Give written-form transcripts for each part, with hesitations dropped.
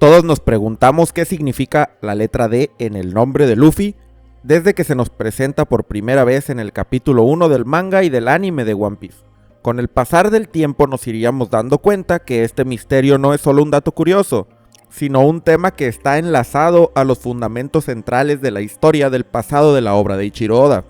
Todos nos preguntamos qué significa la letra D en el nombre de Luffy, desde que se nos presenta por primera vez en el capítulo 1 del manga y del anime de One Piece. Con el pasar del tiempo nos iríamos dando cuenta que este misterio no es solo un dato curioso, sino un tema que está enlazado a los fundamentos centrales de la historia del pasado de la obra de Eiichiro Oda.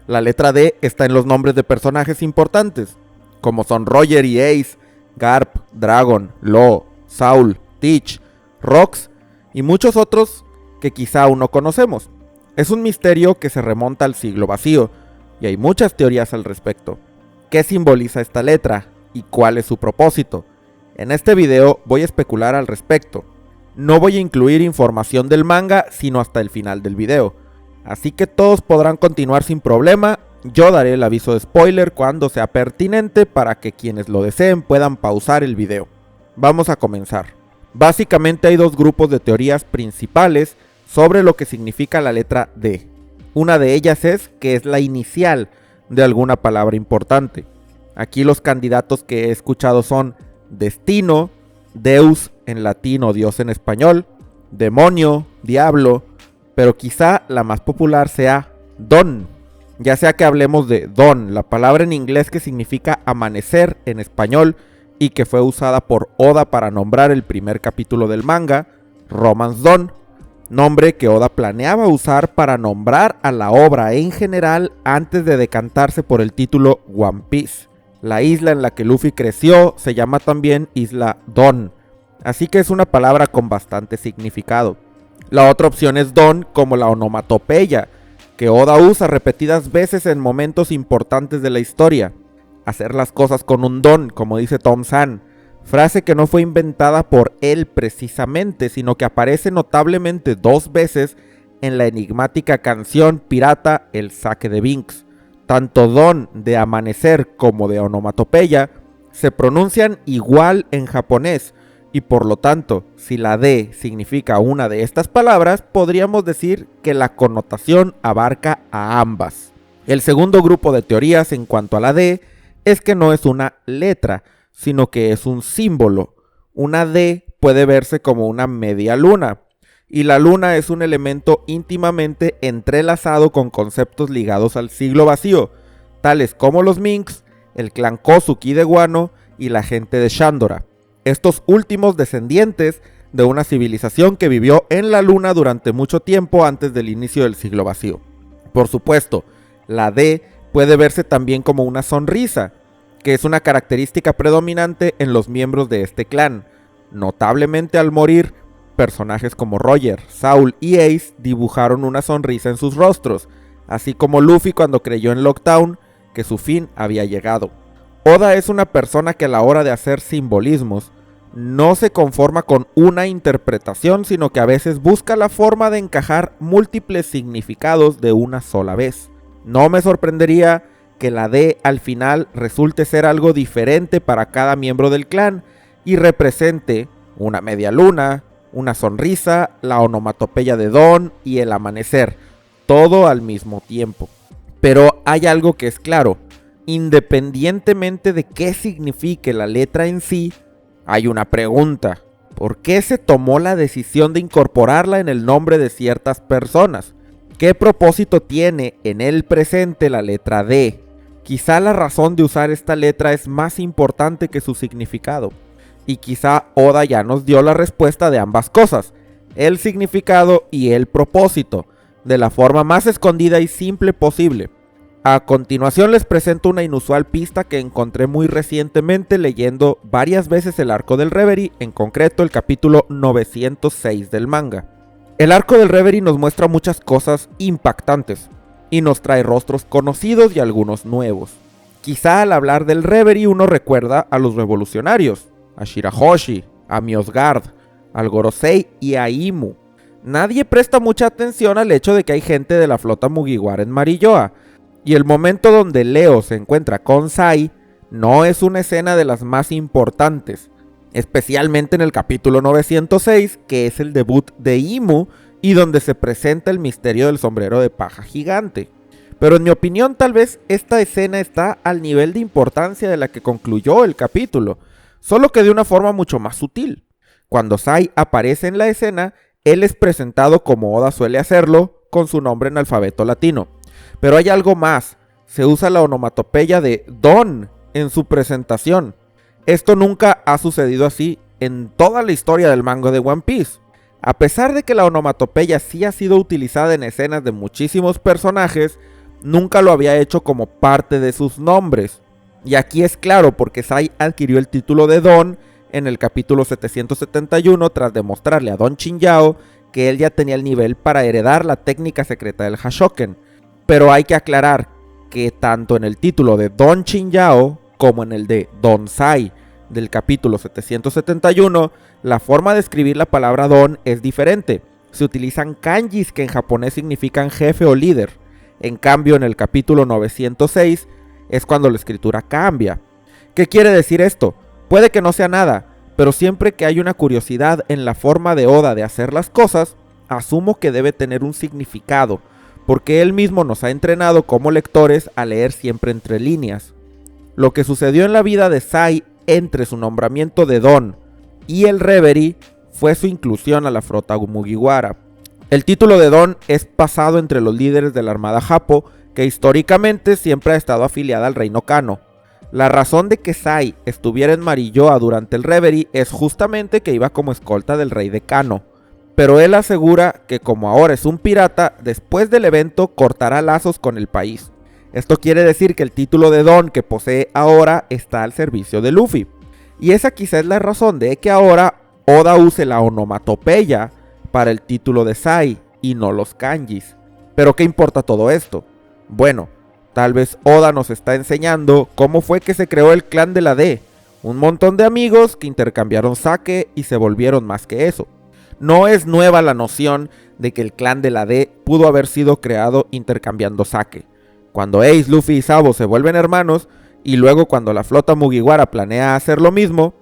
La letra D está en los nombres de personajes importantes, como son Roger y Ace, Garp, Dragon, Law, Saul, Teach, Rox y muchos otros que quizá aún no conocemos. Es un misterio que se remonta al siglo vacío, y hay muchas teorías al respecto. ¿Qué simboliza esta letra? ¿Y cuál es su propósito? En este video voy a especular al respecto. No voy a incluir información del manga, sino hasta el final del video. Así que todos podrán continuar sin problema. Yo daré el aviso de spoiler cuando sea pertinente para que quienes lo deseen puedan pausar el video. Vamos a comenzar. Básicamente hay dos grupos de teorías principales sobre lo que significa la letra D. Una de ellas es que es la inicial de alguna palabra importante. Aquí los candidatos que he escuchado son destino, Deus en latín o Dios en español, demonio, diablo, pero quizá la más popular sea Dawn. Ya sea que hablemos de Dawn, la palabra en inglés que significa amanecer en español y que fue usada por Oda para nombrar el primer capítulo del manga, Romance Dawn, nombre que Oda planeaba usar para nombrar a la obra en general antes de decantarse por el título One Piece. La isla en la que Luffy creció se llama también Isla Dawn, así que es una palabra con bastante significado. La otra opción es Dawn como la onomatopeya, que Oda usa repetidas veces en momentos importantes de la historia. Hacer las cosas con un don, como dice Tom San, frase que no fue inventada por él precisamente, sino que aparece notablemente 2 veces en la enigmática canción pirata El Saque de Binks. Tanto don de amanecer como de onomatopeya se pronuncian igual en japonés, y por lo tanto, si la D significa una de estas palabras, podríamos decir que la connotación abarca a ambas. El segundo grupo de teorías en cuanto a la D es que no es una letra, sino que es un símbolo. Una D puede verse como una media luna, y la luna es un elemento íntimamente entrelazado con conceptos ligados al siglo vacío, tales como los Minks, el clan Kozuki de Wano y la gente de Shandora. Estos últimos descendientes de una civilización que vivió en la luna durante mucho tiempo antes del inicio del siglo vacío. Por supuesto, la D puede verse también como una sonrisa, que es una característica predominante en los miembros de este clan. Notablemente al morir, personajes como Roger, Saul y Ace dibujaron una sonrisa en sus rostros, así como Luffy cuando creyó en Lockdown que su fin había llegado. Oda es una persona que a la hora de hacer simbolismos no se conforma con una interpretación, sino que a veces busca la forma de encajar múltiples significados de una sola vez. No me sorprendería que la D al final resulte ser algo diferente para cada miembro del clan y represente una media luna, una sonrisa, la onomatopeya de Dawn y el amanecer, todo al mismo tiempo. Pero hay algo que es claro, independientemente de qué signifique la letra en sí, hay una pregunta: ¿por qué se tomó la decisión de incorporarla en el nombre de ciertas personas? ¿Qué propósito tiene en el presente la letra D? Quizá la razón de usar esta letra es más importante que su significado. Y quizá Oda ya nos dio la respuesta de ambas cosas, el significado y el propósito, de la forma más escondida y simple posible. A continuación les presento una inusual pista que encontré muy recientemente leyendo varias veces el arco del Reverie, en concreto el capítulo 906 del manga. El arco del Reverie nos muestra muchas cosas impactantes y nos trae rostros conocidos y algunos nuevos. Quizá al hablar del Reverie uno recuerda a los revolucionarios, a Shirahoshi, a Miosgard, al Gorosei y a Imu. Nadie presta mucha atención al hecho de que hay gente de la flota Mugiwara en Marilloa, y el momento donde Leo se encuentra con Sai no es una escena de las más importantes, especialmente en el capítulo 906, que es el debut de Imu y donde se presenta el misterio del sombrero de paja gigante. Pero en mi opinión tal vez esta escena está al nivel de importancia de la que concluyó el capítulo, solo que de una forma mucho más sutil. Cuando Sai aparece en la escena, él es presentado como Oda suele hacerlo, con su nombre en alfabeto latino. Pero hay algo más, se usa la onomatopeya de Don en su presentación. Esto nunca ha sucedido así en toda la historia del manga de One Piece. A pesar de que la onomatopeya sí ha sido utilizada en escenas de muchísimos personajes, nunca lo había hecho como parte de sus nombres. Y aquí es claro porque Sai adquirió el título de Don en el capítulo 771 tras demostrarle a Don Chingyao que él ya tenía el nivel para heredar la técnica secreta del Hashoken. Pero hay que aclarar que tanto en el título de Don Chingyao como en el de Don Sai del capítulo 771, la forma de escribir la palabra Don es diferente. Se utilizan kanjis que en japonés significan jefe o líder. En cambio, en el capítulo 906 es cuando la escritura cambia. ¿Qué quiere decir esto? Puede que no sea nada, pero siempre que hay una curiosidad en la forma de Oda de hacer las cosas, asumo que debe tener un significado, porque él mismo nos ha entrenado como lectores a leer siempre entre líneas. Lo que sucedió en la vida de Sai entre su nombramiento de Don y el Reverie fue su inclusión a la flota Mugiwara. El título de Don es pasado entre los líderes de la armada Jappo, que históricamente siempre ha estado afiliada al reino Kano. La razón de que Sai estuviera en Marilloa durante el Reverie es justamente que iba como escolta del rey de Kano. Pero él asegura que como ahora es un pirata, después del evento cortará lazos con el país. Esto quiere decir que el título de Don que posee ahora está al servicio de Luffy. Y esa quizá es la razón de que ahora Oda use la onomatopeya para el título de Sai y no los kanjis. Pero ¿qué importa todo esto? Bueno, tal vez Oda nos está enseñando cómo fue que se creó el clan de la D, un montón de amigos que intercambiaron sake y se volvieron más que eso. No es nueva la noción de que el clan de la D pudo haber sido creado intercambiando sake. Cuando Ace, Luffy y Sabo se vuelven hermanos, y luego cuando la flota Mugiwara planea hacer lo mismo,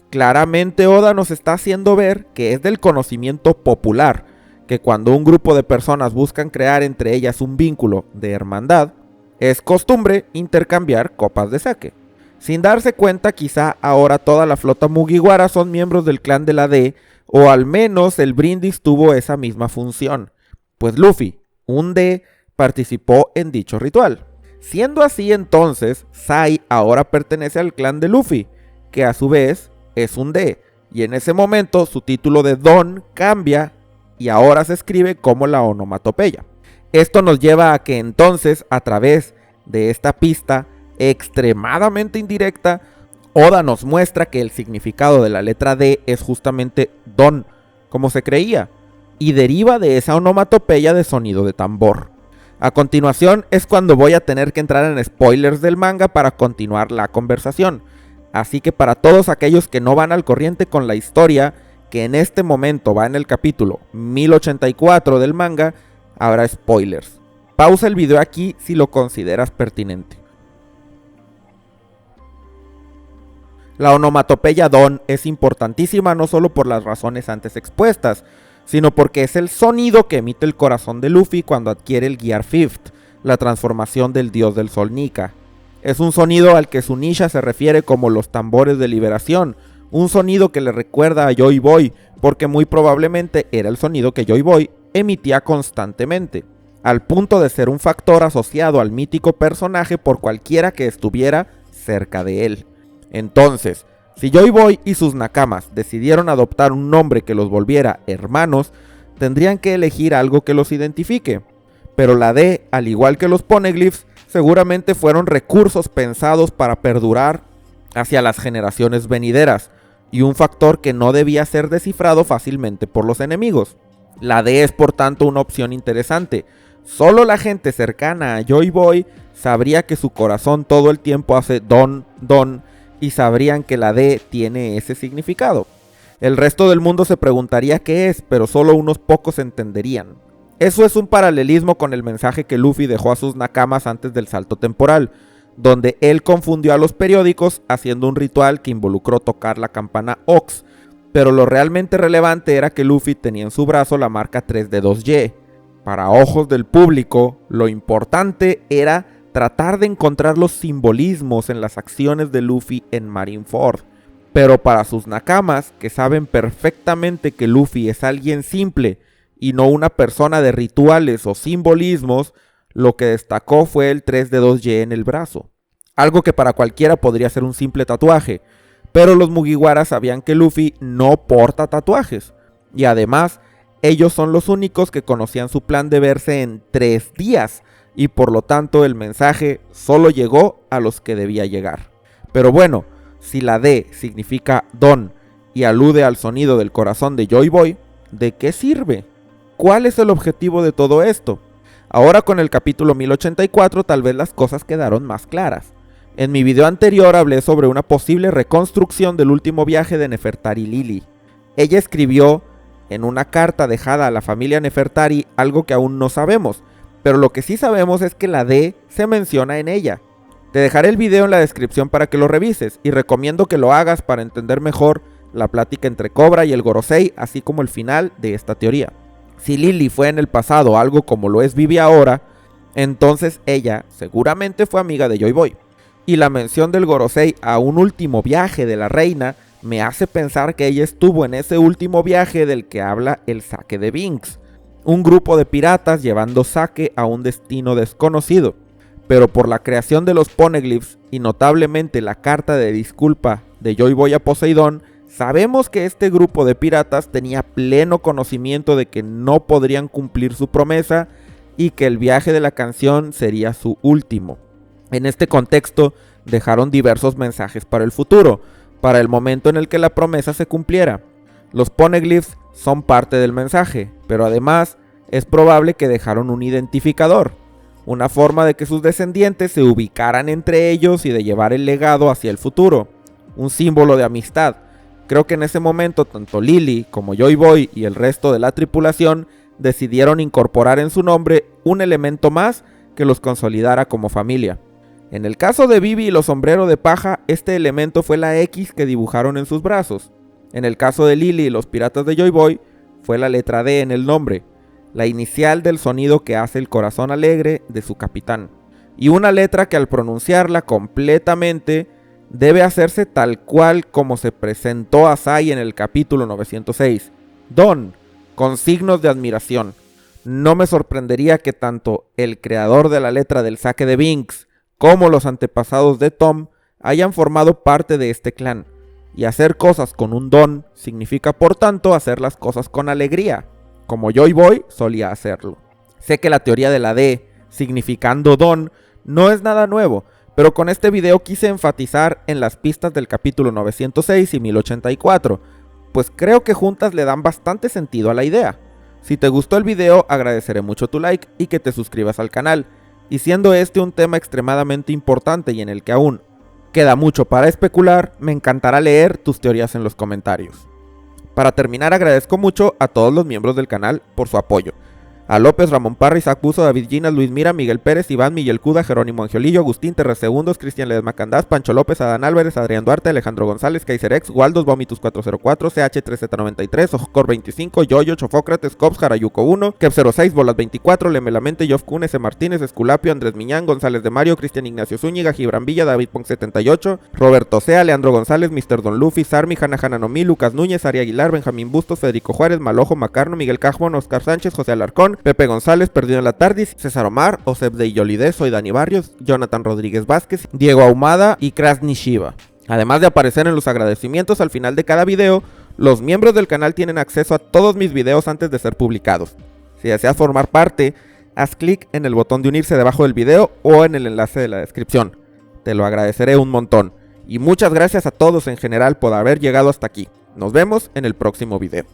claramente Oda nos está haciendo ver que es del conocimiento popular, que cuando un grupo de personas buscan crear entre ellas un vínculo de hermandad, es costumbre intercambiar copas de sake. Sin darse cuenta, quizá ahora toda la flota Mugiwara son miembros del clan de la D, o al menos el brindis tuvo esa misma función, pues Luffy, un D, participó en dicho ritual. Siendo así entonces, Sai ahora pertenece al clan de Luffy, que a su vez es un D, y en ese momento su título de Don cambia y ahora se escribe como la onomatopeya. Esto nos lleva a que entonces, a través de esta pista extremadamente indirecta, Oda nos muestra que el significado de la letra D es justamente Don, como se creía, y deriva de esa onomatopeya de sonido de tambor. A continuación es cuando voy a tener que entrar en spoilers del manga para continuar la conversación, así que para todos aquellos que no van al corriente con la historia, que en este momento va en el capítulo 1084 del manga, habrá spoilers. Pausa el video aquí si lo consideras pertinente. La onomatopeya Don es importantísima no solo por las razones antes expuestas, sino porque es el sonido que emite el corazón de Luffy cuando adquiere el Gear Fifth, la transformación del dios del sol Nika. Es un sonido al que Zunisha se refiere como los tambores de liberación, un sonido que le recuerda a Joy Boy, porque muy probablemente era el sonido que Joy Boy emitía constantemente, al punto de ser un factor asociado al mítico personaje por cualquiera que estuviera cerca de él. Entonces, si Joy Boy y sus nakamas decidieron adoptar un nombre que los volviera hermanos, tendrían que elegir algo que los identifique. Pero la D, al igual que los poneglyphs, seguramente fueron recursos pensados para perdurar hacia las generaciones venideras, y un factor que no debía ser descifrado fácilmente por los enemigos. La D es por tanto una opción interesante. Solo la gente cercana a Joy Boy sabría que su corazón todo el tiempo hace don, don, y sabrían que la D tiene ese significado. El resto del mundo se preguntaría qué es, pero solo unos pocos entenderían. Eso es un paralelismo con el mensaje que Luffy dejó a sus nakamas antes del salto temporal, donde él confundió a los periódicos haciendo un ritual que involucró tocar la campana Ox, pero lo realmente relevante era que Luffy tenía en su brazo la marca 3D2Y. Para ojos del público, lo importante era tratar de encontrar los simbolismos en las acciones de Luffy en Marineford. Pero para sus nakamas, que saben perfectamente que Luffy es alguien simple y no una persona de rituales o simbolismos, lo que destacó fue el 3 dedos Y en el brazo. Algo que para cualquiera podría ser un simple tatuaje, pero los Mugiwara sabían que Luffy no porta tatuajes. Y además, ellos son los únicos que conocían su plan de verse en 3 días, y por lo tanto el mensaje solo llegó a los que debía llegar. Pero bueno, si la D significa Don y alude al sonido del corazón de Joy Boy, ¿de qué sirve? ¿Cuál es el objetivo de todo esto? Ahora con el capítulo 1084 tal vez las cosas quedaron más claras. En mi video anterior hablé sobre una posible reconstrucción del último viaje de Nefertari Lily. Ella escribió en una carta dejada a la familia Nefertari algo que aún no sabemos, pero lo que sí sabemos es que la D se menciona en ella. Te dejaré el video en la descripción para que lo revises y recomiendo que lo hagas para entender mejor la plática entre Cobra y el Gorosei, así como el final de esta teoría. Si Lily fue en el pasado algo como lo es Vivi ahora, entonces ella seguramente fue amiga de Joy Boy. Y la mención del Gorosei a un último viaje de la reina me hace pensar que ella estuvo en ese último viaje del que habla el Sake de Binks, un grupo de piratas llevando sake a un destino desconocido. Pero por la creación de los Poneglyphs y notablemente la carta de disculpa de Joy Boy a Poseidón, sabemos que este grupo de piratas tenía pleno conocimiento de que no podrían cumplir su promesa y que el viaje de la canción sería su último. En este contexto dejaron diversos mensajes para el futuro, para el momento en el que la promesa se cumpliera. Los Poneglyphs son parte del mensaje, pero además es probable que dejaron un identificador, una forma de que sus descendientes se ubicaran entre ellos y de llevar el legado hacia el futuro, un símbolo de amistad. Creo que en ese momento tanto Lily como Joy Boy y el resto de la tripulación decidieron incorporar en su nombre un elemento más que los consolidara como familia. En el caso de Vivi y los sombreros de paja, este elemento fue la X que dibujaron en sus brazos. En el caso de Lily y los piratas de Joy Boy, fue la letra D en el nombre, la inicial del sonido que hace el corazón alegre de su capitán, y una letra que al pronunciarla completamente debe hacerse tal cual como se presentó a Sai en el capítulo 906, Don, con signos de admiración. No me sorprendería que tanto el creador de la letra del Sake de Binks como los antepasados de Tom hayan formado parte de este clan, y hacer cosas con un don significa por tanto hacer las cosas con alegría, como Joy Boy solía hacerlo. Sé que la teoría de la D, significando don, no es nada nuevo, pero con este video quise enfatizar en las pistas del capítulo 906 y 1084, pues creo que juntas le dan bastante sentido a la idea. Si te gustó el video, agradeceré mucho tu like y que te suscribas al canal, y siendo este un tema extremadamente importante y en el que aún queda mucho para especular, me encantará leer tus teorías en los comentarios. Para terminar, agradezco mucho a todos los miembros del canal por su apoyo. A López, Ramón Parra, Isaac Buzo, David Ginas, Luis Mira, Miguel Pérez, Iván, Miguel Cuda, Jerónimo Angiolillo, Agustín Terres Segundos, Cristian Ledesma Candás, Pancho López, Adán Álvarez, Adrián Duarte, Alejandro González, Kaiserex, Waldos, Vomitus 404, CH3Z93, Ojcor 25, Yoyo, Chofócrates, Cops, Jarayuco 1, Kep 06, Bolas 24, Lemelamente, Jof Kun, S. Martínez, Esculapio, Andrés Miñán, González de Mario, Cristian Ignacio Zúñiga, Gibran Villa, David Pong 78, Roberto Sea, Leandro González, Mr. Don Luffy, Sarmi, Hanna Hananomí, Lucas Núñez, Ari Aguilar, Benjamín Bustos, Federico Juárez, Malojo, Macarno, Miguel Cajmón, Oscar Sánchez, José Alarcón, Pepe González, Perdido en la Tardis, César Omar, Osep de Iyolide, Soy Dani Barrios, Jonathan Rodríguez Vázquez, Diego Ahumada y Krasny Shiva. Además de aparecer en los agradecimientos al final de cada video, los miembros del canal tienen acceso a todos mis videos antes de ser publicados. Si deseas formar parte, haz clic en el botón de unirse debajo del video o en el enlace de la descripción. Te lo agradeceré un montón. Y muchas gracias a todos en general por haber llegado hasta aquí. Nos vemos en el próximo video.